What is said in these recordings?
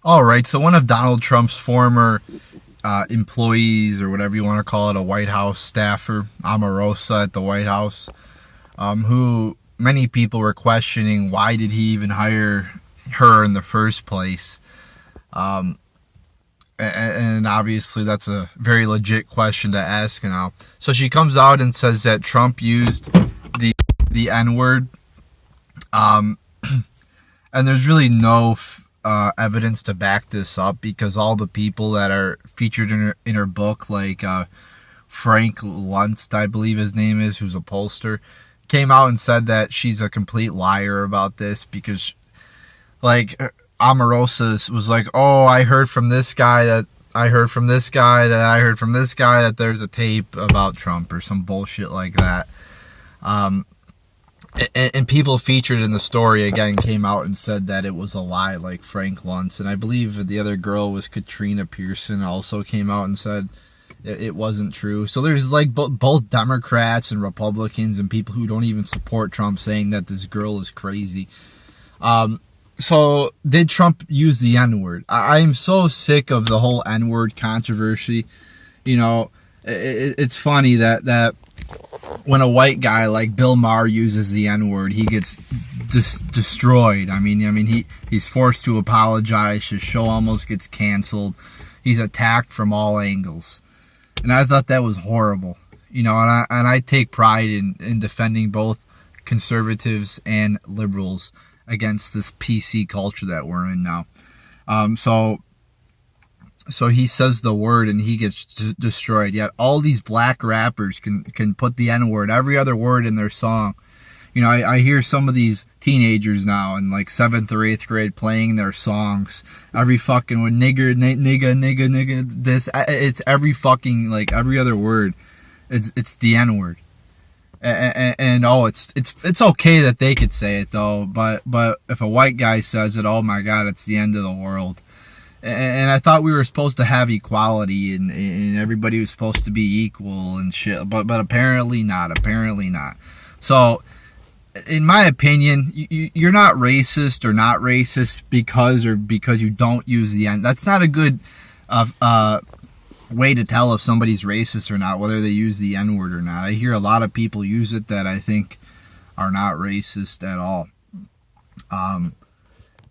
All right, so one of Donald Trump's former employees, or whatever you want to call it, a White House staffer, Omarosa at the White House, who many people were questioning why did he even hire her in the first place. And obviously that's a very legit question to ask now. So she comes out and says that Trump used the N-word, and there's really no evidence to back this up, because all the people that are featured in her book, like Frank Luntz, I believe his name is, who's a pollster, came out and said that she's a complete liar about this, because like Omarosa was like, oh, I heard from this guy that I heard from this guy that I heard from this guy that there's a tape about Trump or some bullshit like that. And people featured in the story again came out and said that it was a lie, like Frank Luntz. And I believe the other girl was Katrina Pearson, also came out and said it wasn't true. So there's like both Democrats and Republicans and people who don't even support Trump saying that this girl is crazy. So did Trump use the N-word? I'm so sick of the whole N-word controversy. You know, it's funny that when a white guy like Bill Maher uses the N-word, he gets destroyed. I mean, he's forced to apologize. His show almost gets canceled. He's attacked from all angles, and I thought that was horrible. You know, and I take pride in defending both conservatives and liberals against this PC culture that we're in now. So he says the word and he gets destroyed. Yet all these black rappers can put the N-word, every other word in their song. You know, I hear some of these teenagers now in like 7th or 8th grade playing their songs. Every fucking word, nigger, nigga, this, it's every fucking, like every other word. It's the N-word. And it's okay that they could say it though, but if a white guy says it, oh my God, it's the end of the world. And I thought we were supposed to have equality and everybody was supposed to be equal and shit, but apparently not. So, in my opinion, you're not racist or not racist because you don't use the N. That's not a good way to tell if somebody's racist or not, whether they use the N-word or not. I hear a lot of people use it that I think are not racist at all.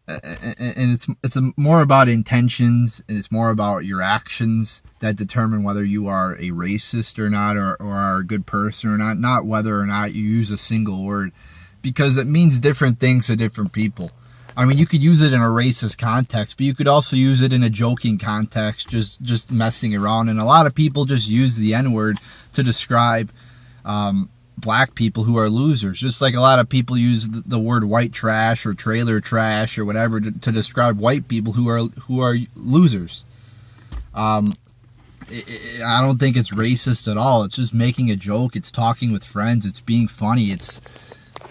And it's more about intentions, and it's more about your actions that determine whether you are a racist or not, or are a good person or not whether or not you use a single word, because it means different things to different people. I mean, you could use it in a racist context, but you could also use it in a joking context, just messing around. And a lot of people just use the N-word to describe black people who are losers, just like a lot of people use the word white trash or trailer trash or whatever to describe white people who are losers. I don't think it's racist at all. It's just making a joke. It's talking with friends. It's being funny. It's,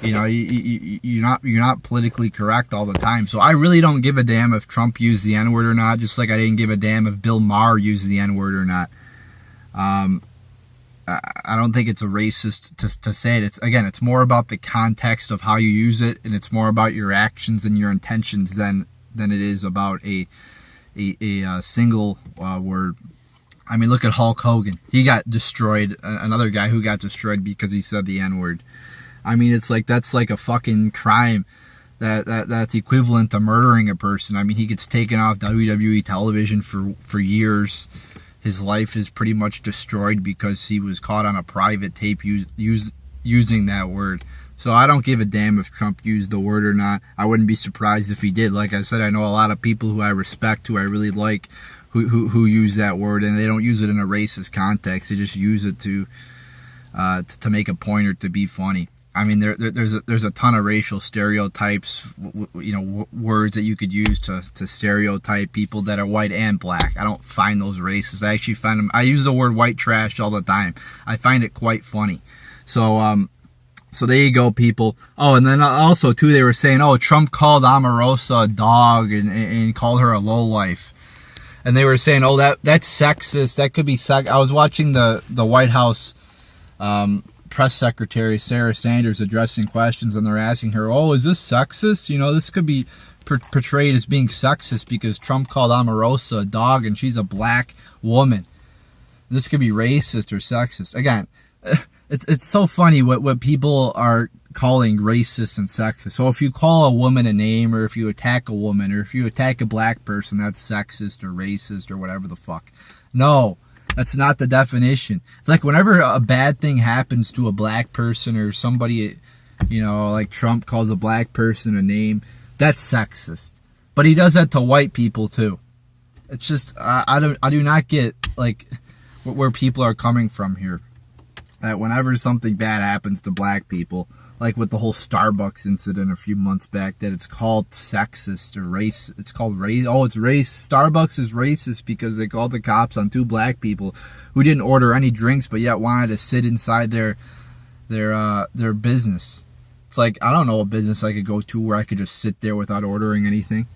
you know, you're not politically correct all the time. So I really don't give a damn if Trump used the N-word or not, just like I didn't give a damn if Bill Maher used the N-word or not. I don't think it's a racist to say it. It's more about the context of how you use it, and it's more about your actions and your intentions than it is about a single word. I mean, look at Hulk Hogan. He got destroyed. Another guy who got destroyed because he said the N-word. I mean, it's like that's like a fucking crime. That's equivalent to murdering a person. I mean, he gets taken off WWE television for years. His life is pretty much destroyed because he was caught on a private tape using that word. So I don't give a damn if Trump used the word or not. I wouldn't be surprised if he did. Like I said, I know a lot of people who I respect, who I really like, who use that word, and they don't use it in a racist context. They just use it to make a point or to be funny. I mean, there's a ton of racial stereotypes, you know, words that you could use to stereotype people that are white and black. I don't find those racist. I actually find them. I use the word white trash all the time. I find it quite funny. So there you go, people. Oh, and then also too, they were saying, oh, Trump called Omarosa a dog and called her a lowlife. And they were saying, oh, that's sexist. That could be I was watching the White House press secretary Sarah Sanders addressing questions, and they're asking her, oh, is this sexist? You know, this could be portrayed as being sexist because Trump called Omarosa a dog and she's a black woman. This could be racist or sexist. Again, it's so funny what people are calling racist and sexist. So if you call a woman a name, or if you attack a woman, or if you attack a black person, that's sexist or racist or whatever the fuck. No, that's not the definition. It's like whenever a bad thing happens to a black person or somebody, like Trump calls a black person a name, that's sexist. But he does that to white people too. It's just I do not get like where people are coming from here. That whenever something bad happens to black people, like with the whole Starbucks incident a few months back, that it's called sexist or race. It's called race. Oh, it's race. Starbucks is racist because they called the cops on 2 black people who didn't order any drinks but yet wanted to sit inside their business. It's like, I don't know a business I could go to where I could just sit there without ordering anything.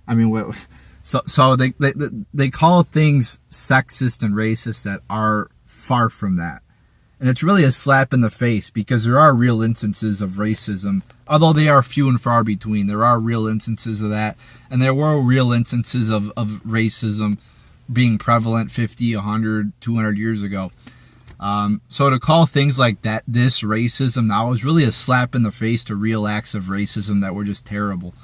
I mean, so they call things sexist and racist that are far from that. And it's really a slap in the face because there are real instances of racism, although they are few and far between. There are real instances of that. And there were real instances of racism being prevalent 50, 100, 200 years ago. So to call things like that, this racism now, is really a slap in the face to real acts of racism that were just terrible.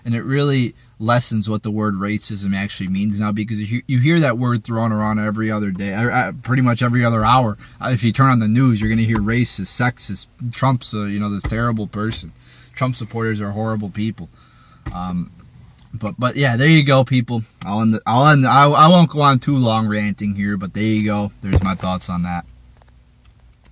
And it really lessens what the word racism actually means now, because you hear that word thrown around every other day, pretty much every other hour. If you turn on the news, you're going to hear racist, sexist. Trump's this terrible person. Trump supporters are horrible people. But yeah, there you go, people. I won't go on too long ranting here, but there you go. There's my thoughts on that.